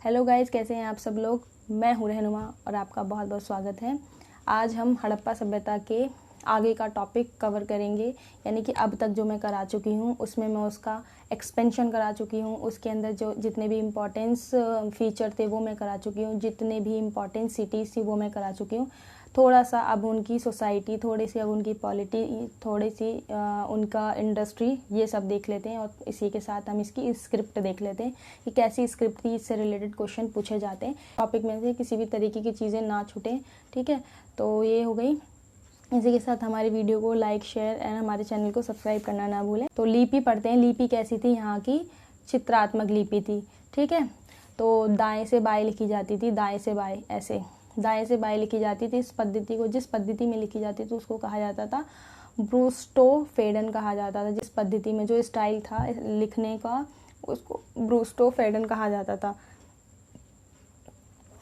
Hello guys, कैसे हैं आप सब लोग। मैं हूँ रहनुमा और आपका बहुत बहुत स्वागत है। आज हम हड़प्पा सभ्यता के आगे का टॉपिक कवर करेंगे, यानी कि अब तक जो मैं करा चुकी हूँ उसमें मैं उसका एक्सपेंशन करा चुकी हूँ। उसके अंदर जो जितने भी इम्पोर्टेंस फीचर थे वो मैं करा चुकी हूँ, जितने भी इम्पोर्टेंट सिटीज़ थी वो मैं करा चुकी हूँ। थोड़ा सा अब उनकी सोसाइटी, थोड़ी सी अब उनकी पॉलिटी, थोड़ी सी उनका इंडस्ट्री, ये सब देख लेते हैं। और इसी के साथ हम इसकी स्क्रिप्ट देख लेते हैं कि कैसी स्क्रिप्ट थी, इससे रिलेटेड क्वेश्चन पूछे जाते हैं। टॉपिक में से किसी भी तरीके की चीज़ें ना छूटें, ठीक है। तो ये हो गई। इसी के साथ हमारी वीडियो को लाइक, शेयर एंड हमारे चैनल को सब्सक्राइब करना ना भूलें। तो लिपि पढ़ते हैं। लिपि कैसी थी? यहाँ की चित्रात्मक लिपि थी, ठीक है। तो दाएं से बाएं लिखी जाती थी, दाएं से बाएं, ऐसे दाएं से बाएं लिखी जाती थी। इस पद्धति को, जिस पद्धति में लिखी जाती थी उसको कहा जाता था ब्रूस्टोफेडन कहा जाता था। जिस पद्धति में जो स्टाइल था लिखने का उसको ब्रूस्टोफेडन कहा जाता था।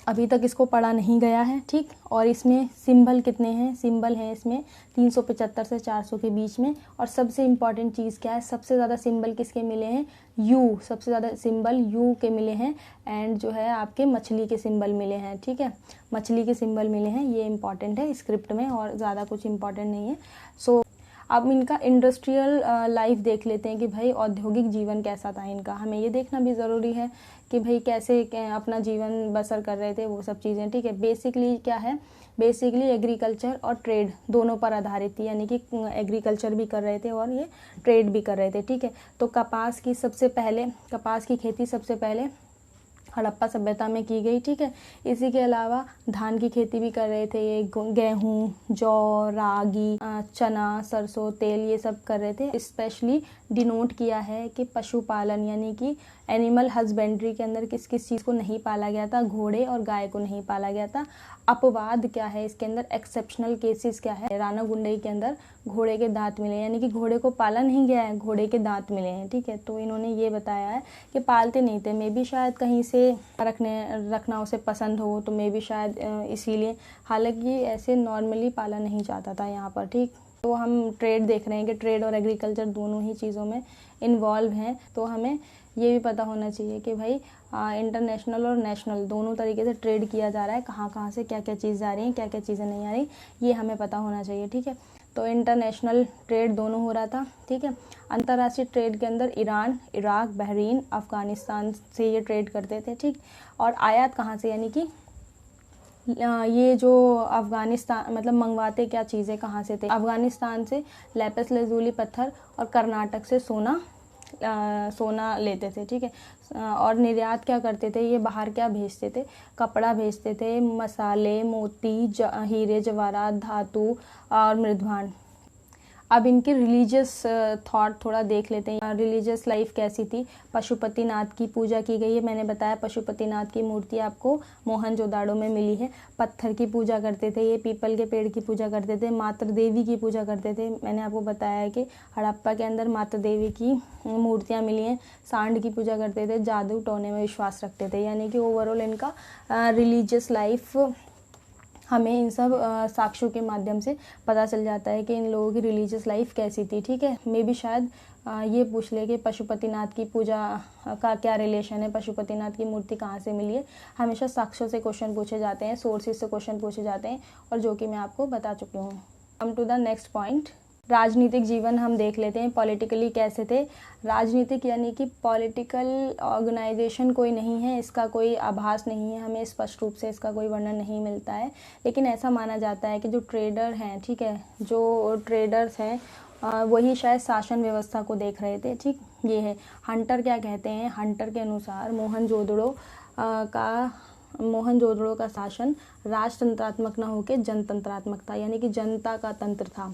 अभी तक इसको पढ़ा नहीं गया है, ठीक। और इसमें सिंबल कितने हैं? सिंबल हैं इसमें 375 से 400 के बीच में। और सबसे इम्पॉर्टेंट चीज़ क्या है? सबसे ज़्यादा सिंबल किसके मिले हैं? यू, सबसे ज़्यादा सिंबल यू के मिले हैं। एंड जो है आपके मछली के सिंबल मिले हैं, ठीक है। मछली के सिंबल मिले हैं, ये इंपॉर्टेंट है स्क्रिप्ट में, और ज़्यादा कुछ इंपॉर्टेंट नहीं है। सो अब इनका इंडस्ट्रियल लाइफ देख लेते हैं कि भाई औद्योगिक जीवन कैसा था इनका। हमें ये देखना भी ज़रूरी है कि भाई कैसे अपना जीवन बसर कर रहे थे, वो सब चीज़ें, ठीक है। बेसिकली क्या है? बेसिकली एग्रीकल्चर और ट्रेड दोनों पर आधारित थी, यानी कि एग्रीकल्चर भी कर रहे थे और ये ट्रेड भी कर रहे थे, ठीक है। तो कपास की खेती सबसे पहले हड़प्पा सभ्यता में की गई, ठीक है। इसी के अलावा धान की खेती भी कर रहे थे ये, गेहूँ, जौ, रागी, चना, सरसों तेल, ये सब कर रहे थे। स्पेशली डिनोट किया है कि पशुपालन, यानी कि एनिमल हस्बेंड्री के अंदर किस किस चीज़ को नहीं पाला गया था? घोड़े और गाय को नहीं पाला गया था। अपवाद क्या है इसके अंदर? एक्सेप्शनल केसेस क्या है? राणा गुंडई के अंदर घोड़े के दांत मिले, यानी कि घोड़े को पाला नहीं गया है, घोड़े के दांत मिले हैं, ठीक है। तो इन्होंने ये बताया है कि पालते नहीं थे, मे बी शायद कहीं से रखना उसे पसंद हो, तो मे बी शायद इसीलिए। हालांकि ऐसे नॉर्मली पाला नहीं जाता था यहाँ पर, ठीक। तो हम ट्रेड देख रहे हैं कि ट्रेड और एग्रीकल्चर दोनों ही चीज़ों में इन्वॉल्व हैं। तो हमें ये भी पता होना चाहिए कि भाई इंटरनेशनल और नेशनल दोनों तरीके से ट्रेड किया जा रहा है। कहाँ कहाँ से क्या क्या चीज़ जा रही है, क्या क्या चीज़ें नहीं आ रही, ये हमें पता होना चाहिए, ठीक है। तो इंटरनेशनल ट्रेड दोनों हो रहा था, ठीक है। अंतर्राष्ट्रीय ट्रेड के अंदर ईरान, इराक, बहरीन, अफ़गानिस्तान से ये ट्रेड करते थे, ठीक। और आयात कहाँ से? यानी कि ये जो अफ़गानिस्तान, मतलब मंगवाते क्या चीज़ें कहाँ से थे? अफ़गानिस्तान से लैपिस लैजुली पत्थर और कर्नाटक से सोना लेते थे, ठीक है। और निर्यात क्या करते थे? ये बाहर क्या भेजते थे? कपड़ा भेजते थे, मसाले, मोती, हीरे जवाहरात, धातु और मृदभांड। अब इनकी रिलीजियस थॉट थोड़ा देख लेते हैं। रिलीजियस लाइफ कैसी थी? पशुपतिनाथ की पूजा की गई है। मैंने बताया पशुपतिनाथ की मूर्ति आपको मोहनजोदाड़ो में मिली है। पत्थर की पूजा करते थे ये, पीपल के पेड़ की पूजा करते थे, मातृ देवी की पूजा करते थे। मैंने आपको बताया है कि हड़प्पा के अंदर मातृ देवी की मूर्तियाँ मिली हैं। सांड की पूजा करते थे, जादू टोने में विश्वास रखते थे। यानी कि ओवरऑल इनका रिलीजियस लाइफ हमें इन सब साक्ष्यों के माध्यम से पता चल जाता है कि इन लोगों की रिलीजियस लाइफ कैसी थी, ठीक है। मे बी शायद ये पूछ ले कि पशुपतिनाथ की पूजा का क्या रिलेशन है, पशुपतिनाथ की मूर्ति कहाँ से मिली है। हमेशा साक्ष्यों से क्वेश्चन पूछे जाते हैं, सोर्सेज से क्वेश्चन पूछे जाते हैं, और जो कि मैं आपको बता चुकी हूँ। Come to the next point. राजनीतिक जीवन हम देख लेते हैं। पॉलिटिकली कैसे थे? राजनीतिक यानी कि पॉलिटिकल ऑर्गेनाइजेशन कोई नहीं है, इसका कोई आभास नहीं है, हमें स्पष्ट रूप से इसका कोई वर्णन नहीं मिलता है। लेकिन ऐसा माना जाता है कि जो ट्रेडर हैं, ठीक है, जो ट्रेडर्स हैं वही शायद शासन व्यवस्था को देख रहे थे, ठीक। ये है हंटर। क्या कहते हैं? हंटर के अनुसार मोहनजोदड़ो का शासन राजतंत्रात्मक न होकर जनतंत्रात्मक था, यानी कि जनता का तंत्र था।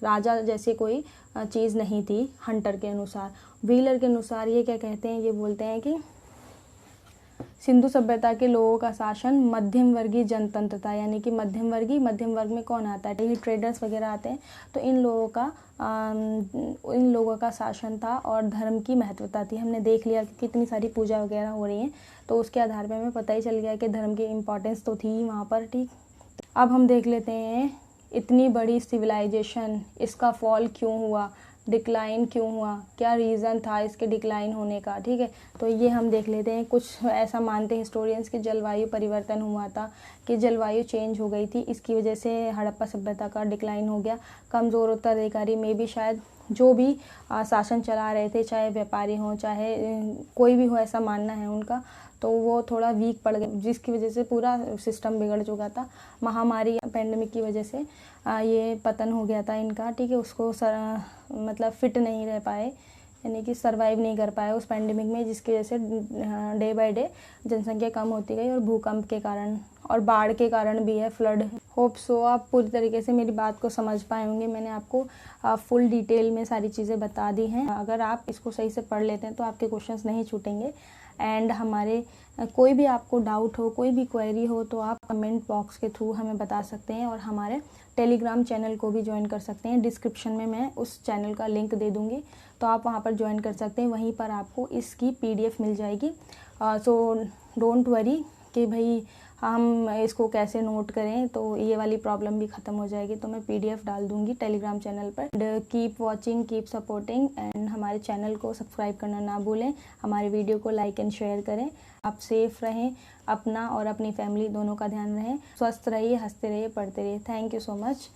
राजा जैसे कोई चीज़ नहीं थी हंटर के अनुसार। व्हीलर के अनुसार ये क्या कहते हैं? ये बोलते हैं कि सिंधु सभ्यता के लोगों का शासन मध्यम वर्गीय जनतंत्र था, यानी कि मध्यम वर्ग में कौन आता है? ये ट्रेडर्स वगैरह आते हैं। तो इन लोगों का शासन था और धर्म की महत्वता थी। हमने देख लिया कि कितनी सारी पूजा वगैरह हो रही हैं, तो उसके आधार पर हमें पता ही चल गया कि धर्म की इम्पोर्टेंस तो थी वहाँ पर, ठीक। अब हम देख लेते हैं इतनी बड़ी सिविलाइजेशन, इसका फॉल क्यों हुआ? डिक्लाइन क्यों हुआ, क्या रीज़न था इसके डिक्लाइन होने का, ठीक है। तो ये हम देख लेते हैं। कुछ ऐसा मानते हैं हिस्टोरियंस कि जलवायु परिवर्तन हुआ था, कि जलवायु चेंज हो गई थी, इसकी वजह से हड़प्पा सभ्यता का डिक्लाइन हो गया। कमज़ोर उत्तराधिकारी में भी शायद जो भी शासन चला रहे थे, चाहे व्यापारी हों चाहे कोई भी हो, ऐसा मानना है उनका, तो वो थोड़ा वीक पड़ गए, जिसकी वजह से पूरा सिस्टम बिगड़ चुका था। महामारी पेंडेमिक की वजह से ये पतन हो गया था इनका, ठीक है। उसको मतलब फिट नहीं रह पाए, यानी कि सरवाइव नहीं कर पाए उस पेंडेमिक में, जिसकी वजह से डे बाय डे जनसंख्या कम होती गई, और भूकंप के कारण और बाढ़ के कारण भी है, फ्लड। होप सो आप पूरी तरीके से मेरी बात को समझ पाए होंगे। मैंने आपको फुल डिटेल में सारी चीज़ें बता दी हैं। अगर आप इसको सही से पढ़ लेते हैं तो आपके क्वेश्चंस नहीं छूटेंगे। एंड हमारे कोई भी आपको डाउट हो, कोई भी क्वेरी हो, तो आप कमेंट बॉक्स के थ्रू हमें बता सकते हैं, और हमारे टेलीग्राम चैनल को भी ज्वाइन कर सकते हैं। डिस्क्रिप्शन में मैं उस चैनल का लिंक दे दूँगी, तो आप वहाँ पर ज्वाइन कर सकते हैं। वहीं पर आपको इसकी PDF मिल जाएगी। सो डोंट वरी कि भाई हम इसको कैसे नोट करें, तो ये वाली प्रॉब्लम भी ख़त्म हो जाएगी। तो मैं PDF डाल दूँगी टेलीग्राम चैनल पर। Keep watching, keep supporting, and हमारे चैनल को सब्सक्राइब करना ना भूलें। हमारे वीडियो को लाइक एंड शेयर करें। आप सेफ रहें, अपना और अपनी फैमिली दोनों का ध्यान रहें। स्वस्थ रहिए, हंसते रहिए, पढ़ते रहिए। Thank you so much.